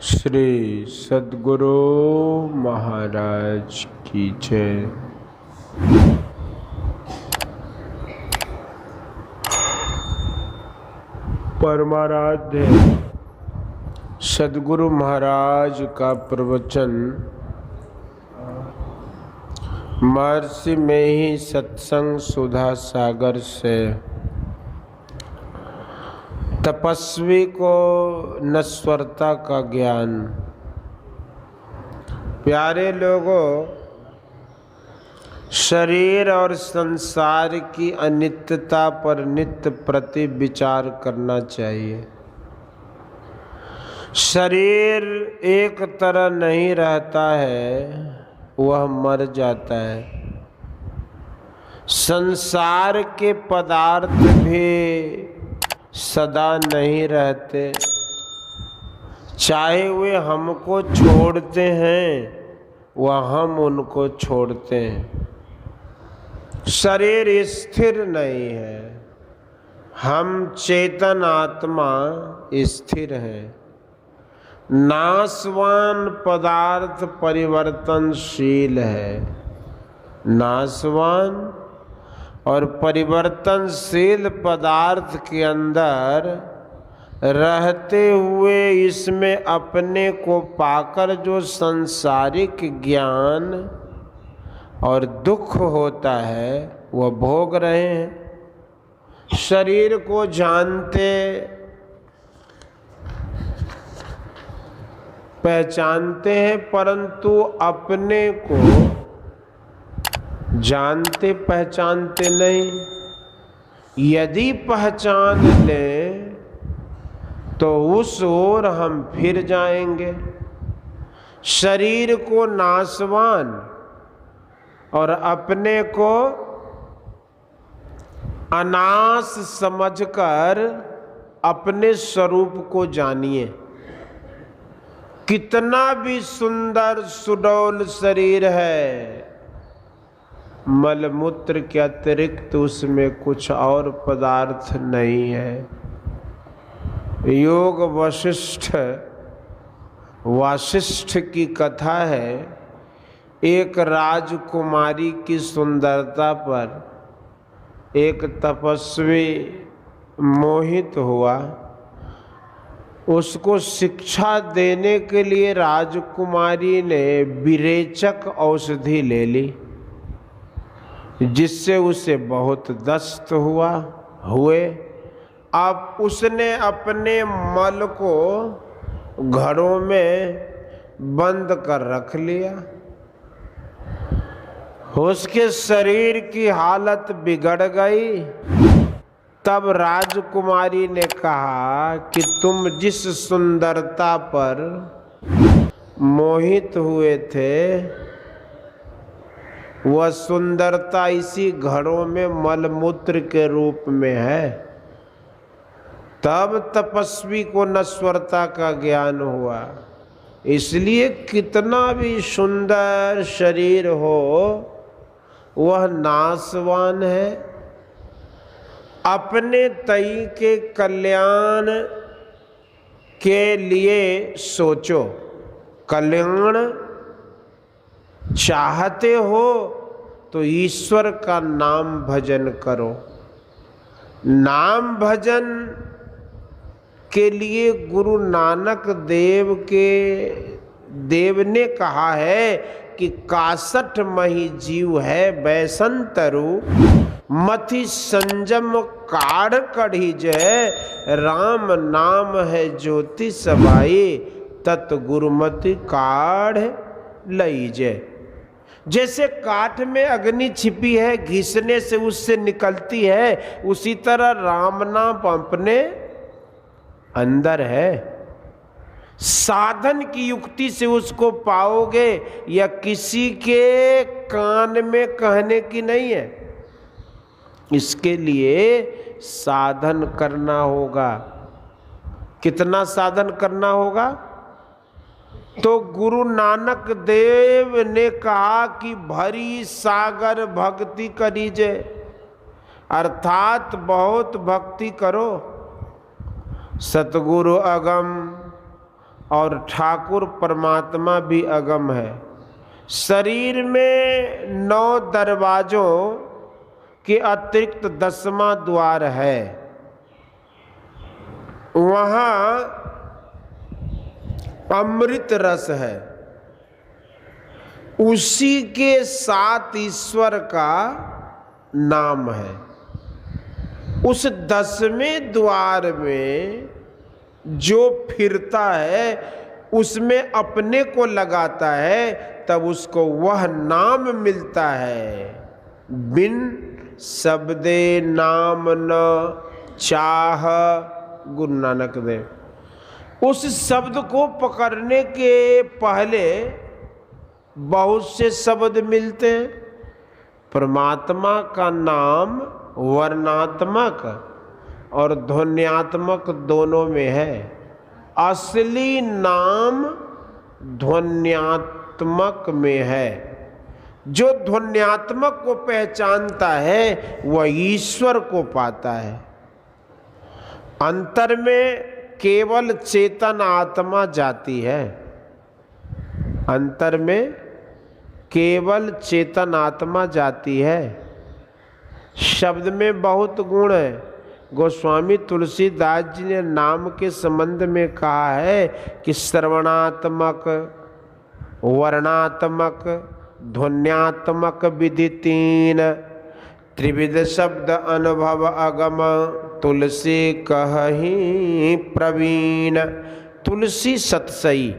श्री सद्गुरु महाराज की जय। परमाराध्य सद्गुरु महाराज का प्रवचन महर्षि में ही सत्संग सुधा सागर से तपस्वी को नश्वरता का ज्ञान। प्यारे लोगों, शरीर और संसार की अनित्यता पर नित्य प्रति विचार करना चाहिए। शरीर एक तरह नहीं रहता है, वह मर जाता है। संसार के पदार्थ भी सदा नहीं रहते, चाहे वे हमको छोड़ते हैं वह हम उनको छोड़ते हैं। शरीर स्थिर नहीं है, हम चेतन आत्मा स्थिर है। नाशवान पदार्थ परिवर्तनशील है। नाशवान और परिवर्तनशील पदार्थ के अंदर रहते हुए इसमें अपने को पाकर जो सांसारिक ज्ञान और दुख होता है वह भोग रहे हैं। शरीर को जानते पहचानते हैं, परंतु अपने को जानते पहचानते नहीं। यदि पहचान लें तो उस ओर हम फिर जाएंगे। शरीर को नाशवान और अपने को अनाश समझकर अपने स्वरूप को जानिए। कितना भी सुंदर सुडौल शरीर है, मलमूत्र के अतिरिक्त उसमें कुछ और पदार्थ नहीं है। योग वासिष्ठ की कथा है। एक राजकुमारी की सुंदरता पर एक तपस्वी मोहित हुआ। उसको शिक्षा देने के लिए राजकुमारी ने विरेचक औषधि ले ली, जिससे उसे बहुत दस्त हुए। अब उसने अपने मल को घड़ों में बंद कर रख लिया। उसके शरीर की हालत बिगड़ गई। तब राजकुमारी ने कहा कि तुम जिस सुंदरता पर मोहित हुए थे वह सुंदरता इसी घड़ों में मलमूत्र के रूप में है। तब तपस्वी को नश्वरता का ज्ञान हुआ। इसलिए कितना भी सुंदर शरीर हो वह नाशवान है। अपने तई के कल्याण के लिए सोचो। कल्याण चाहते हो तो ईश्वर का नाम भजन करो। नाम भजन के लिए गुरु नानक देव ने कहा है कि 61 मही जीव है बैसंतरु, मति संजम काढ़ कढ़ी जय, राम नाम है ज्योति समाई, तत् गुरुमति काढ़ लई जय। जैसे काठ में अग्नि छिपी है, घिसने से उससे निकलती है, उसी तरह राम नाम अपने अंदर है। साधन की युक्ति से उसको पाओगे या किसी के कान में कहने की नहीं है। इसके लिए साधन करना होगा। कितना साधन करना होगा? तो गुरु नानक देव ने कहा कि भरी सागर भक्ति करीजे, अर्थात बहुत भक्ति करो। सतगुरु अगम और ठाकुर परमात्मा भी अगम है। शरीर में 9 दरवाजों के अतिरिक्त 10वां द्वार है। वहाँ अमृत रस है, उसी के साथ ईश्वर का नाम है। उस 10वें द्वार में जो फिरता है उसमें अपने को लगाता है, तब उसको वह नाम मिलता है। बिन शब्दे नाम न चाह, गुरु नानक देव। उस शब्द को पकड़ने के पहले बहुत से शब्द मिलते हैं। परमात्मा का नाम वर्णात्मक और ध्वन्यात्मक दोनों में है। असली नाम ध्वन्यात्मक में है। जो ध्वन्यात्मक को पहचानता है वह ईश्वर को पाता है। अंतर में केवल चेतन आत्मा जाती है। अंतर में केवल चेतन आत्मा जाती है। शब्द में बहुत गुण है। गोस्वामी तुलसीदास जी ने नाम के संबंध में कहा है कि श्रवणात्मक, वर्णात्मक, ध्वन्यात्मक विधि 3, त्रिविध शब्द अनुभव अगम, तुलसी कहि प्रवीण। तुलसी सतसई।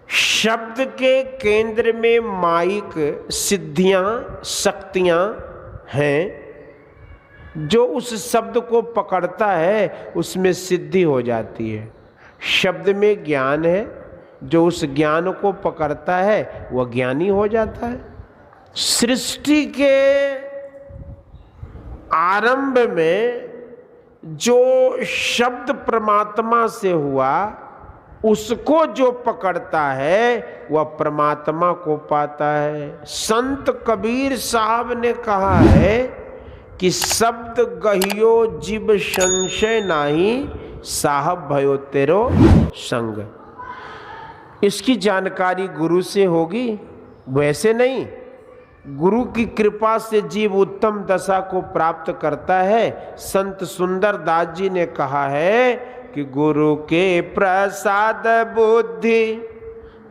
शब्द के केंद्र में माइक सिद्धियां, शक्तियां हैं। जो उस शब्द को पकड़ता है उसमें सिद्धि हो जाती है। शब्द में ज्ञान है, जो उस ज्ञान को पकड़ता है वह ज्ञानी हो जाता है। सृष्टि के आरंभ में जो शब्द परमात्मा से हुआ, उसको जो पकड़ता है वह परमात्मा को पाता है। संत कबीर साहब ने कहा है कि शब्द गहियो जीव संशय नाही, साहब भयो तेरो संग। इसकी जानकारी गुरु से होगी, वैसे नहीं। गुरु की कृपा से जीव उत्तम दशा को प्राप्त करता है। संत सुंदर दास जी ने कहा है कि गुरु के प्रसाद बुद्धि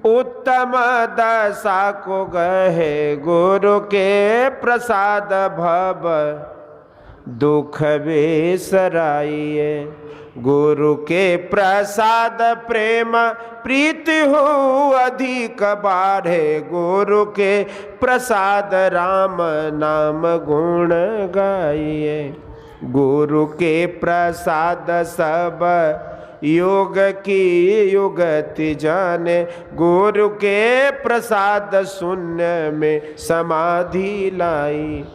उत्तम दशा को गहे, गुरु के प्रसाद भव दुख बेसराइए। गुरु के प्रसाद प्रेम प्रीति हो अधिक बाढ़े, गुरु के प्रसाद राम नाम गुण गाइए। गुरु के प्रसाद सब योग की युगति जाने, गुरु के प्रसाद शून्य में समाधि लाई।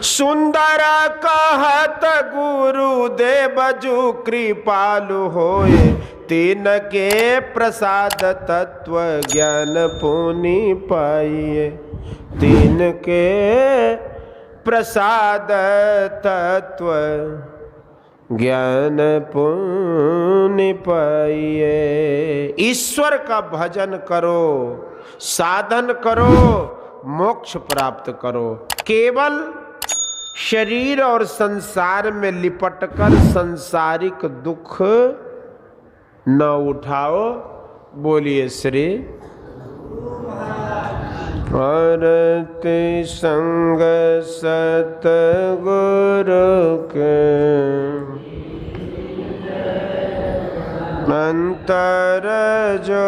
सुंदर कहत गुरु देव जु कृपालु होए, तीन के प्रसाद तत्व ज्ञान पुनि पाइए। तीन के प्रसाद तत्व ज्ञान पुनि पाइए। ईश्वर का भजन करो, साधन करो, मोक्ष प्राप्त करो। केवल शरीर और संसार में लिपटकर संसारिक दुख न उठाओ। बोलिए श्री भारती संग सतगुरु के, अंतर जो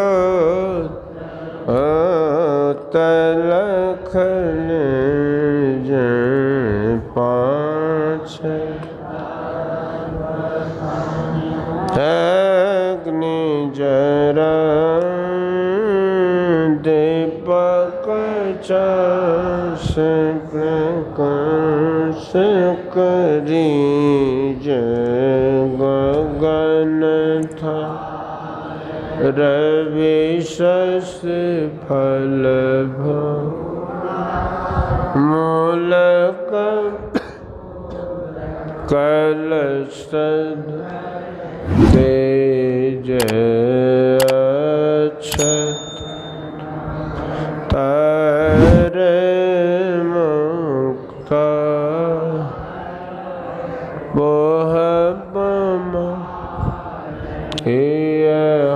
तलख पाँच अग्नि जरा दीपक चास प्रकाश करी, गगन था रवि शश फल मूलक कलशद तेज अक्षत तर मुक्ता बोह बम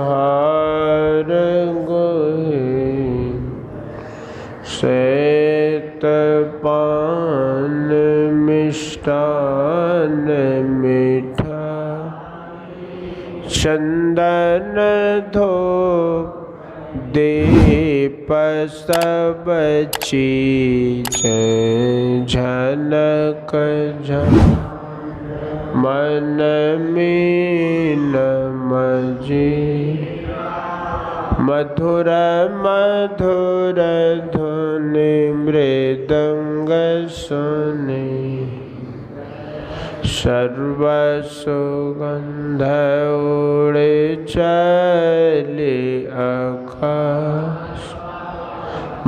हार गोहे श्वेत पान मिष्टान मीठा चंदन धूप दीप सब चीज झनक झन मन मीन मजी मधुर मधुर धुनि मृदंग सुनि सर्व सुगंध उड़े चले आकाश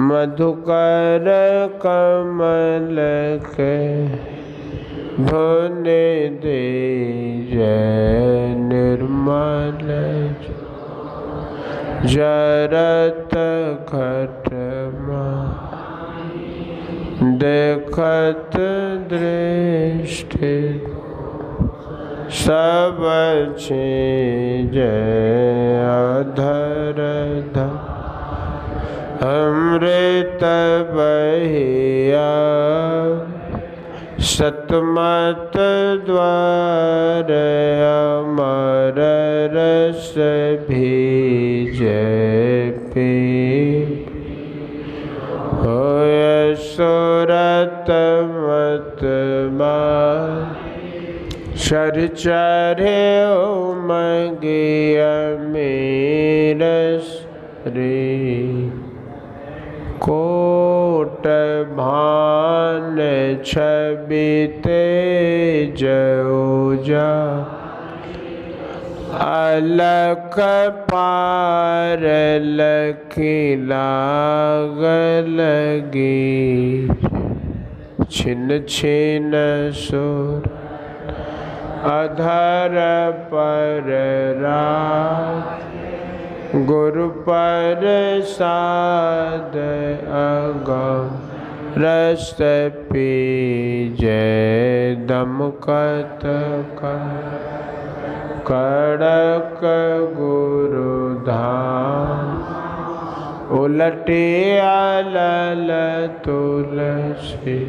मधुकर कमल के धुनि दे जय निर्मल जरत घटमा देखत दृष्टि सब चीज अधर अमृत बहिया सतमत द्वार अमर रस भीजे पी होय सुरत मत शर चरे उमगिया मेरस रे कोट भान छवि तेज ओजा अलख पार लखी लाग लगी छिन छिन सुर अधर पर रात गुरु पर साद अगम रस पीजे दमकत कड़क गुरु धाम उलटे आलल तुलसी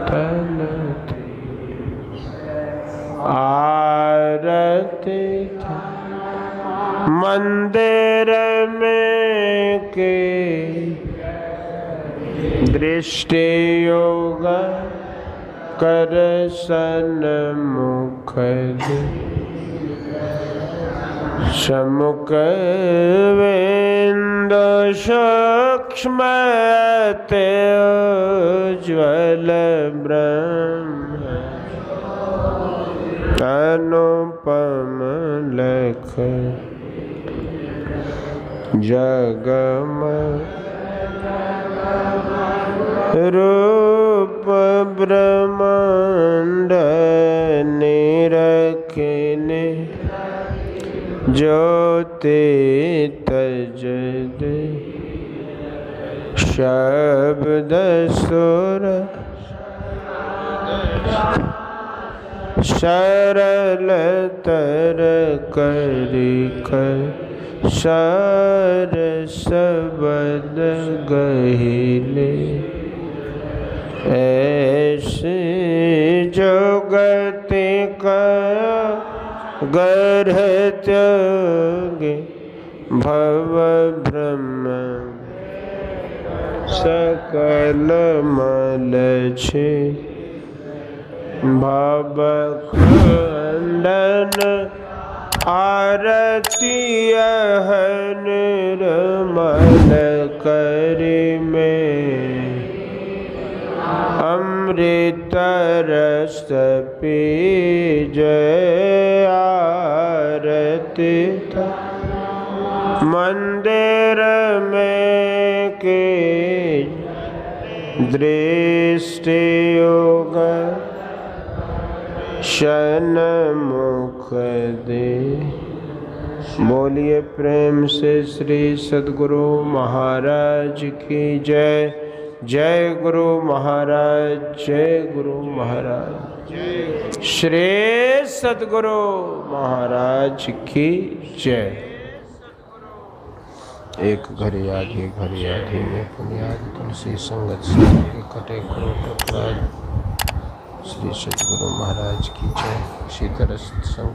तलती आरती मंदिर में के दृष्टि योग कर सन्मुख समुख वेंद सूक्ष्म उज्ज्वल ब्रह्म अनुपम लख जगम रूप ब्रह्मांड निरखने ज्योति तज दे शब्द सुर सरल तर करी कर सर सबद गहिले ऐसे जोगति का गर्ह त्यागे भव ब्रह्म सकल मल छे भव खंडन आरती निर्मल करि में अमृत रस पीजय आरती मंदिर में के दृष्टि योग शयन मुख दे। बोलिए प्रेम से श्री सद्गुरु महाराज की जय। जय गुरु महाराज, जय गुरु महाराज, श्री सद्गुरु महाराज की जय। एक घड़ी आधी में पुण्याद तुलसी संगत के कटे करोड़ अपराध। श्री सद्गुरु महाराज की जय। इसी तरह सत्संग